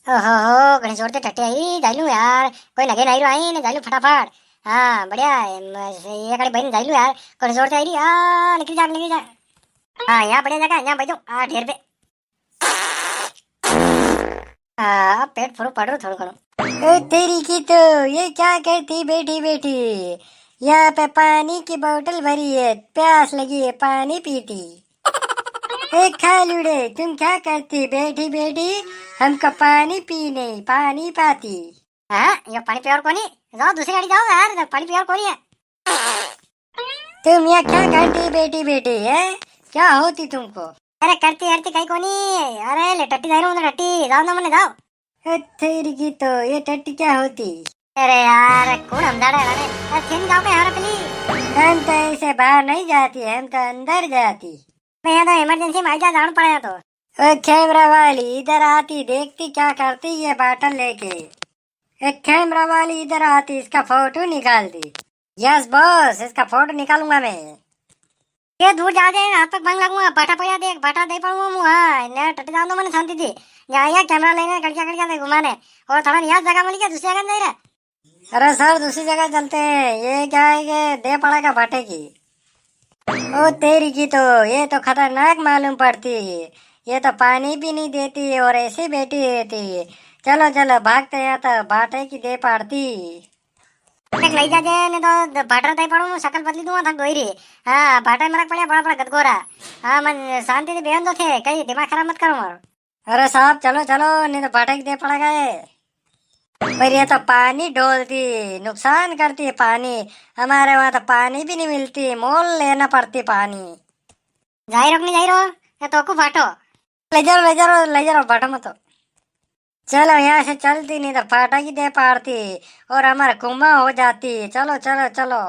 ओहो हो घणी जोर ते टट्टी आई जायलू यार कोई लगे नहीं रही ने जायलू फटाफट। हाँ बढ़िया ये कड़ी बहन जायलू यार घणी जोर ते आई निकल जा। हाँ यहाँ बढ़िया जगह यहाँ बैठो ढेर पे। हाँ पेट फुल पड़ रहा थोड़ा थोड़ा। ओ तेरी की तो ये क्या करती बैठी बैठी। यहाँ पे पानी की बोतल भरी है प्यास लगी है पानी पीती। ए खालूड़े तुम क्या करती बैठी बैठी हमको पानी पीने पानी पाती। हाँ ये पानी पियो और कोनी जाओ दूसरी गाड़ी जाओ यार पानी पियो और कोनी है। तुम यहाँ क्या करती बैठी बैठी है क्या होती तुमको। अरे करती हरती कहीं कोनी। अरे ले टट्टी जा रहा हूँ टट्टी जाओ ना मने जाओ। तेरी की तो ये टट्टी क्या होती। अरे यार कौन हम दाड़ा है फिर जाओ पे हमारा प्लीज। हम तो ऐसे बाहर नहीं जाती हम तो अंदर जाती। मैं यहाँ तो इमरजेंसी में जा जाना पड़ेगा तो। ओ कैमरा वाली इधर आती देखती क्या करती ये बाटल लेके। एक कैमरा वाली इधर आती इसका फोटो निकालती। यस बॉस इसका फोटो निकालूंगा मैं। ये दूर जा दे हाथ तक भंग लगूंगा बाटा पड़ा देख बाटा दे पड़ूंगा मुँह। हाँ ने टट जाऊँ तो मैंने शांति थी यहाँ कैमरा लेने कड़किया कड़किया दे घुमाने और थोड़ा यहाँ जगह मिली क्या दूसरी जगह नहीं रहा। अरे सर दूसरी जगह चलते हैं ये क्या है कि दे पड़ेगा बाटे की। ओ तेरी की तो ये तो खतरनाक मालूम पड़ती। ये तो पानी भी नहीं देती और ऐसे बैठी रहती। चलो चलो भागते यहाँ तो बाटे की दे पाड़ती। एक लई जा जे ने तो बाटर दे पड़ू शकल बदली दूंगा थक दोई री। हाँ बाटा मरक पड़िया बड़ा बड़ा गदगोरा। हाँ मन शांति से बेहन दो थे कहीं दिमाग खराब मत करो मारो। अरे साहब चलो चलो नहीं तो बाटे की दे पड़ेगा ये। पर ये तो पानी डोलती नुकसान करती है पानी। हमारे वहाँ तो पानी भी नहीं मिलती मोल लेना पड़ती पानी। जाई रोक नहीं जाई रो या तो को फाटो ले जाओ फाटो मत। चलो यहाँ से चलती नहीं तो फाटा की दे पाड़ती और हमारा कुआं हो जाती। चलो चलो चलो।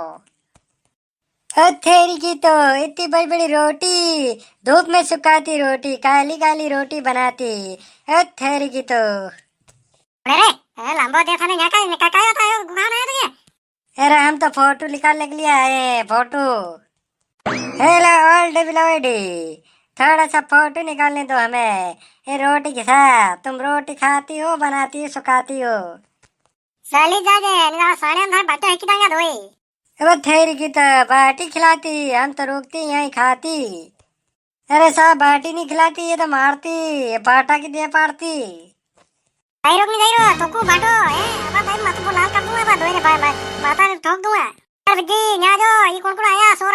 थेरी की तो इतनी बड़ी बड़ी रोटी धूप में सुखाती रोटी काली काली रोटी बनाती। थेरी की तो अरे लंबा देखा नहीं क्या क्या होता है गुगान है तुझे। अरे हम तो फोटो निकालने के लिए आए हैं फोटो। हेलो ऑल डेविलोडी थोड़ा सा फोटो निकालने दो हमें ये रोटी के साथ। तुम रोटी खाती हो बनाती हो सुखाती हो। साली जा दे ना साले अंदर बातें है कि टांगा धोई। अब थेरी की तो बाटी खिलाती हम तो रोकती यहीं खाती। अरे साहब बाटी नहीं खिलाती ये तो मारती बाटा की दे पाड़ती। नहीं रोक नहीं नहीं रो तो को बाटो है अब भाई मत को लाल कर दूंगा बा दोई रे भाई माता ने ठोक दूंगा। अरे जी यहां जो ये कौन आया सो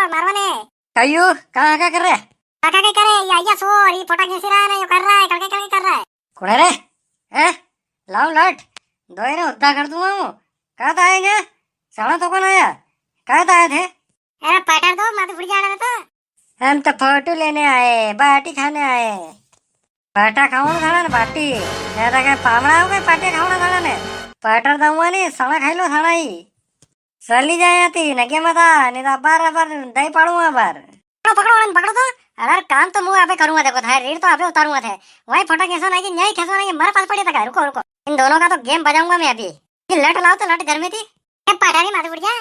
मारवाने कहियो कहां का कर रहे काका के करे या या सो ये फोटा कैसे रहा है ये कर रहा है करके कर रहा है कौन है रे हैं लाओ लट दोई ने उद्धा कर दूंगा हूं कहां था आएगा साला तो कौन आया कहां था आए थे। अरे पटर दो मत फुट जाने में तो हम तो फोटो लेने आए बाटी खाने आए। पाटा खाऊं थाना ने बाटी ज्यादा काय पामड़ा हो गए पाटे खाऊं थाना ने पाटर दूंगा नहीं साला खाई लो थाना ही चली जाए आती नगे मता नहीं तो बार बार दही पाड़ूंगा बार पकड़ो तो। अरे काम तो मुंह अबे करूंगा देखो था रीड तो अबे उतारूंगा थे वही फोटा कैसा नहीं कि नहीं कैसा नहीं मेरे पास पड़ी था रुको रुको इन दोनों का तो गेम बजाऊंगा मैं अभी। लट लाओ तो लट घर में थी पाटा नहीं मार गया।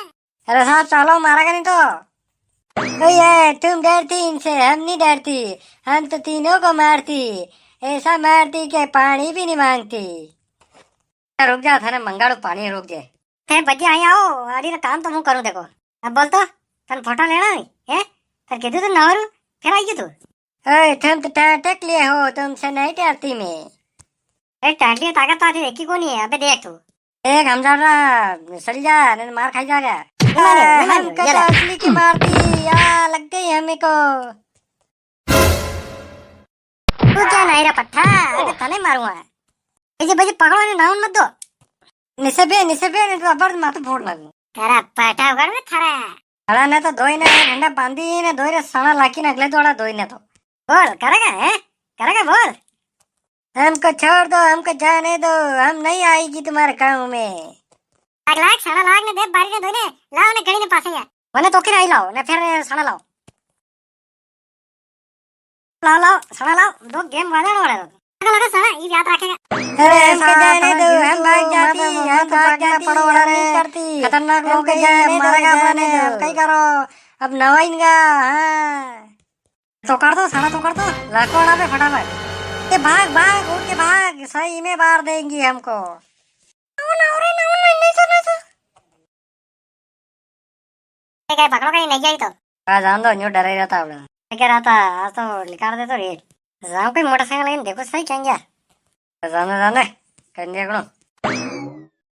अरे साहब चलो मारा नहीं तो ये तुम डरती इनसे हम नहीं डरती हम तो तीनों को मारती ऐसा मारती के पानी भी नहीं मांगती। रुक जा थाने मंगाड़ू पानी रुक जाए थे बच्चे आई आओ अरे काम तो मुंह करूं देखो अब बोल तो तन फोटो लेना है फिर कहते तो ना फिर आई तू तुम तो टक लिए हो तुमसे नहीं डरती मैं। एक टाटली ताकत तो आती देखी कौन है अबे देख तू एक हम जा रहा सड़ जा नहीं मार खाई जाएगा। हम कल असली की मारती या लग गई हमें को तू क्या नहीं रहा पट्टा अबे तने मारूंगा ऐसे बजे पकड़ो ने नाउन मत दो निसबे नहीं तो अबर माथे फोड़ लगू तेरा पाटा उगड़ में थारा अड़ा ने तो दोई ने ठंडा बांधी ने दोई रे सना लाकी ने अगले दोड़ा दोई ने तो बोल करेगा बोल। हमको छोड़ दो हमको जाने दो हम नहीं आएगी तुम्हारे काम में। लाख सना लाख ने दे बारी ने दोई ने लाओ ने घड़ी ने पासे या वने तो के आई लाओ ने फिर सना लाओ लाओ सना लाओ दो गेम वाले वाले लगा सना ये याद रखेगा। अरे हमको जाने दो हम भाग जाती हम भाग जाती पड़ो नहीं करती खतरनाक लोग के मारेगा अपने कई करो अब नवाइनगा। हां तो कर दो साला तो कर दो लाखों ना पे फटाफट ये भाग भाग उठ के भाग, सही में मार देंगी हमको। कहीं पकड़ो, कहीं नहीं गई तो जान दो, न्यू डर ही रहता है। मैं कह रहा था आज तो निकाल दे तो रेट जाओ, कोई मोटरसाइकिल लेकिन देखो सही क्या जाने जाने कर दिया करो।